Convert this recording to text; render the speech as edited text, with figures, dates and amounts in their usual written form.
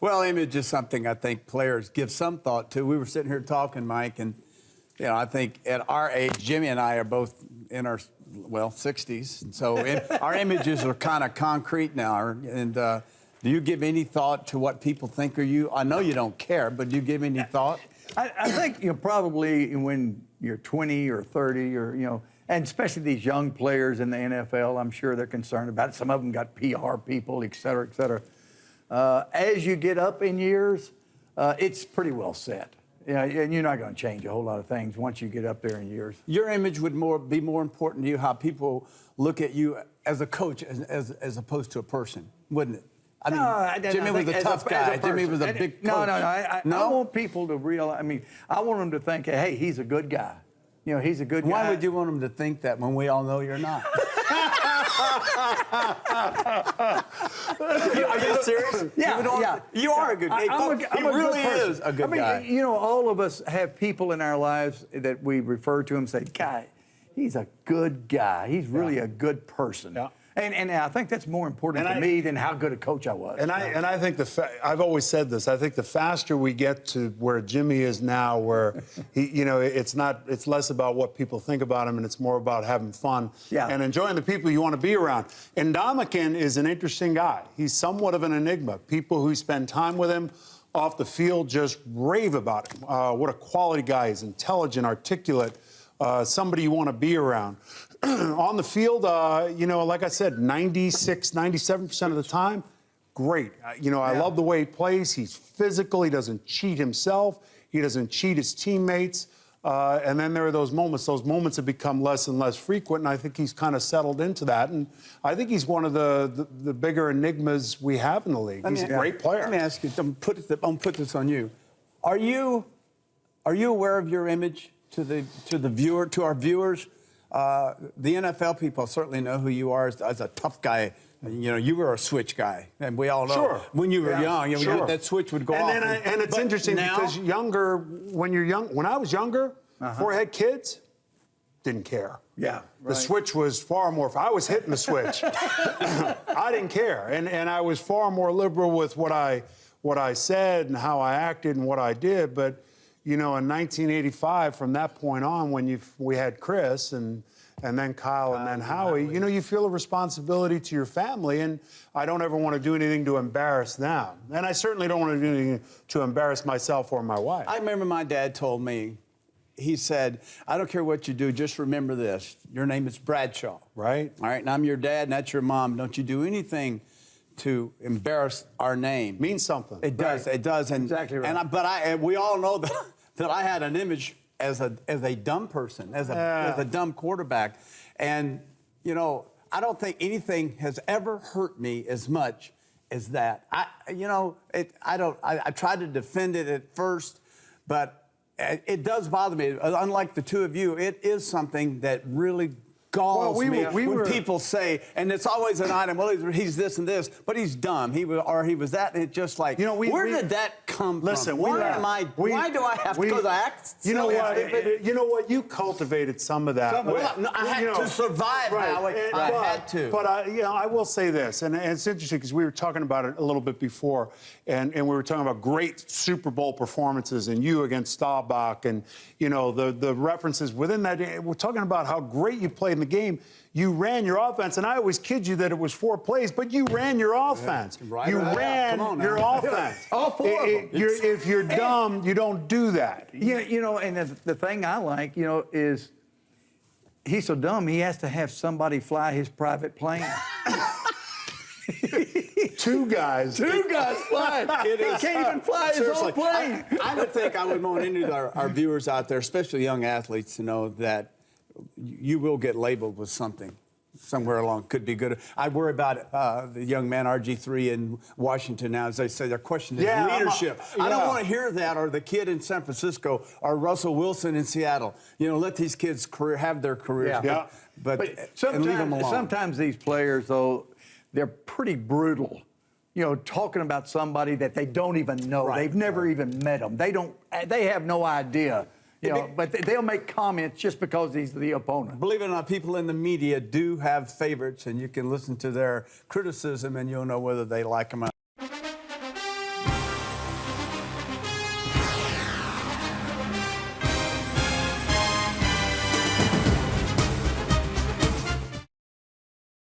Well, image is something I think players give some thought to. We were sitting here talking, Mike, and I think at our age, Jimmy and I are both in our 60s, and so our images are kind of concrete now. And do you give any thought to what people think of you? I know you don't care, but do you give any thought? I think probably when you're 20 or 30 or and especially these young players in the NFL, I'm sure they're concerned about it. Some of them got PR people, et cetera, et cetera. As you get up in years, it's pretty well set. And you're not going to change a whole lot of things once you get up there in years. Your image would be more important to you, how people look at you as a coach as opposed to a person, wouldn't it? I mean, Jimmy was a tough guy. Jimmy was a big coach. No. I want people to realize, I want them to think, hey, he's a good guy. He's a good guy. Why would you want them to think that when we all know you're not? Are you serious? Yeah. You are a good guy. He really is a good guy. All of us have people in our lives that we refer to and say, "Guy, he's a good guy. He's really a good person." Yeah. And I think that's more important to me than how good a coach I was. And I think I've always said this. I think the faster we get to where Jimmy is now, where it's less about what people think about him, and it's more about having fun and enjoying the people you want to be around. And Ndamukong is an interesting guy. He's somewhat of an enigma. People who spend time with him off the field just rave about him. What a quality guy. He's intelligent, articulate, somebody you want to be around. On the field, like I said, 96, 97% of the time, great. I love the way he plays. He's physical. He doesn't cheat himself. He doesn't cheat his teammates. And then there are those moments. Those moments have become less and less frequent, and I think he's kind of settled into that. And I think he's one of the bigger enigmas we have in the league. He's a great player. Let me ask you, I'm gonna put this on you. Are you aware of your image to our viewers? The NFL people certainly know who you are as a tough guy. You were a switch guy, and we all know when you were young, that switch would go off. And it's interesting because when I was younger, before I had kids, didn't care. Yeah, the switch was far more. I was hitting the switch. I didn't care, and I was far more liberal with what I said and how I acted and what I did, but. In 1985, from that point on, when we had Chris and then Kyle and then Howie, you feel a responsibility to your family, and I don't ever want to do anything to embarrass them. And I certainly don't want to do anything to embarrass myself or my wife. I remember my dad told me, he said, I don't care what you do, just remember this. Your name is Bradshaw. Right. All right, and I'm your dad, and that's your mom. Don't you do anything to embarrass our name. Means something. It does. Right. It does. And, exactly right. And we all know that I had an image as a dumb person, as a dumb quarterback, and I don't think anything has ever hurt me as much as that. I tried to defend it at first, but it does bother me. Unlike the two of you, it is something that really galls me when people say, and it's always an item, well, he's this and this, but he's dumb. He was that, and it's just like, where did that come from? Why do I have to, because I act silly? You know what? You cultivated some of that. I had to survive, Howie. I had to. But I will say this, and it's interesting because we were talking about it a little bit before, and we were talking about great Super Bowl performances and you against Staubach, and the references within that. We're talking about how great you played in the game. You ran your offense, and I always kid you that it was 4 plays, but you ran your offense. You ran your offense. All 4 of them. If you're dumb, you don't do that. And the thing I like, is he's so dumb, he has to have somebody fly his private plane. Two guys flying. He can't even fly his own plane. I would think I would want any of our viewers out there, especially young athletes, to know that you will get labeled with something somewhere along. Could be good. I worry about the young man RG3 in Washington now, as they say, they're questioning his leadership. I don't want to hear that, or the kid in San Francisco, or Russell Wilson in Seattle. Let these kids have their careers, but and leave them alone. Sometimes these players, though, they're pretty brutal. Talking about somebody that they don't even know. Right. They've never even met them. They have no idea. But they'll make comments just because he's the opponent. Believe it or not, people in the media do have favorites, and you can listen to their criticism, and you'll know whether they like them or not.